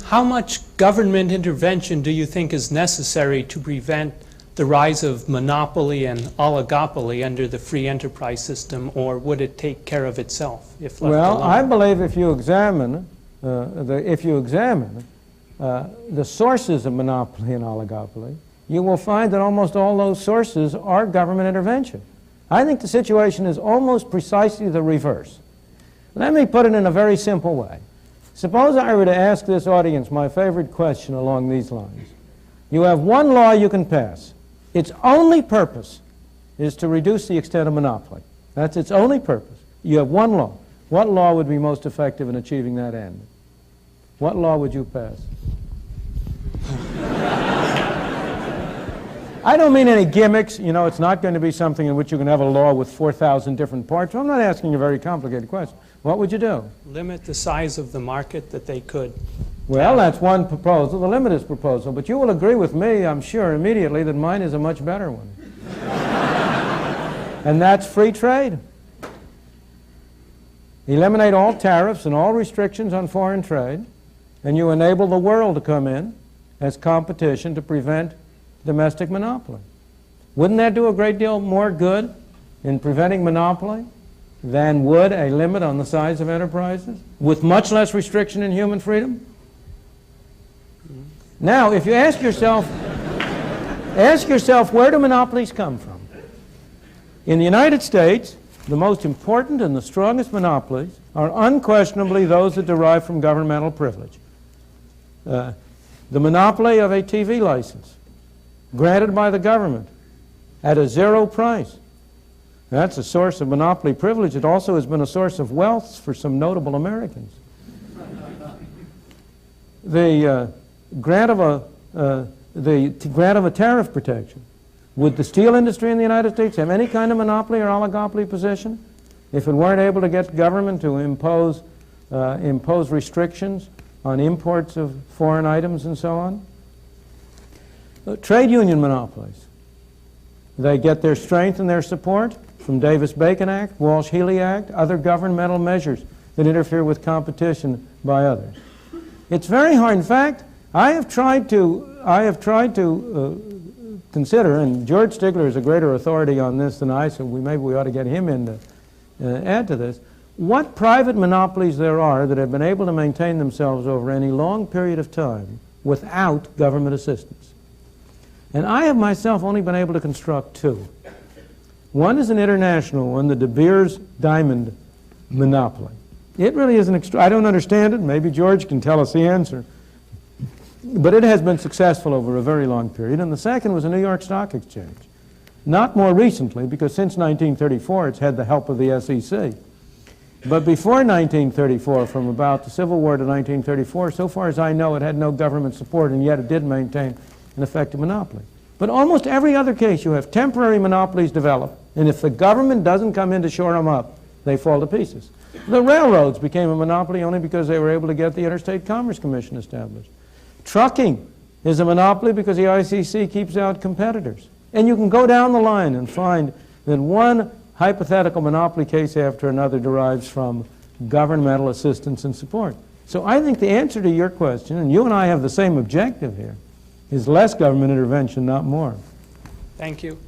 How much government intervention do you think is necessary to prevent the rise of monopoly and oligopoly under the free enterprise system, or would it take care of itself if left alone? I believe if you examine the sources of monopoly and oligopoly, you will find that almost all those sources are government intervention. I think the situation is almost precisely the reverse. Let me put it in a very simple way. Suppose I were to ask this audience my favorite question along these lines. You have one law you can pass. Its only purpose is to reduce the extent of monopoly. That's its only purpose. You have one law. What law would be most effective in achieving that end? What law would you pass? I don't mean any gimmicks. You know, it's not going to be something in which you can have a law with 4,000 different parts. I'm not asking a very complicated question. What would you do? Limit the size of the market that they could. Well, that's one proposal. The limit is proposal. But you will agree with me, I'm sure, immediately that mine is a much better one. And that's free trade. Eliminate all tariffs and all restrictions on foreign trade, and you enable the world to come in as competition to prevent domestic monopoly. Wouldn't that do a great deal more good in preventing monopoly than would a limit on the size of enterprises with much less restriction in human freedom? Now, if you ask yourself, where do monopolies come from? In the United States, the most important and the strongest monopolies are unquestionably those that derive from governmental privilege. The monopoly of a TV license granted by the government at a zero price. That's a source of monopoly privilege. It also has been a source of wealth for some notable Americans. The grant of a tariff protection. Would the steel industry in the United States have any kind of monopoly or oligopoly position if it weren't able to get government to impose restrictions on imports of foreign items and so on? Trade union monopolies. They get their strength and their support from Davis-Bacon Act, Walsh-Healy Act, other governmental measures that interfere with competition by others. It's very hard. In fact, I have tried to consider, and George Stigler is a greater authority on this than I, so maybe we ought to get him in to add to this, what private monopolies there are that have been able to maintain themselves over any long period of time without government assistance. And I have myself only been able to construct two. One is an international one, the De Beers Diamond monopoly. It really is I don't understand it. Maybe George can tell us the answer. But it has been successful over a very long period. And the second was a New York Stock Exchange. Not more recently, because since 1934 it's had the help of the SEC. But before 1934, from about the Civil War to 1934, so far as I know, it had no government support, and yet it did maintain an effective monopoly. But almost every other case, you have temporary monopolies develop, and if the government doesn't come in to shore them up, they fall to pieces. The railroads became a monopoly only because they were able to get the Interstate Commerce Commission established. Trucking is a monopoly because the ICC keeps out competitors. And you can go down the line and find that one hypothetical monopoly case after another derives from governmental assistance and support. So I think the answer to your question, and you and I have the same objective here, is less government intervention, not more. Thank you.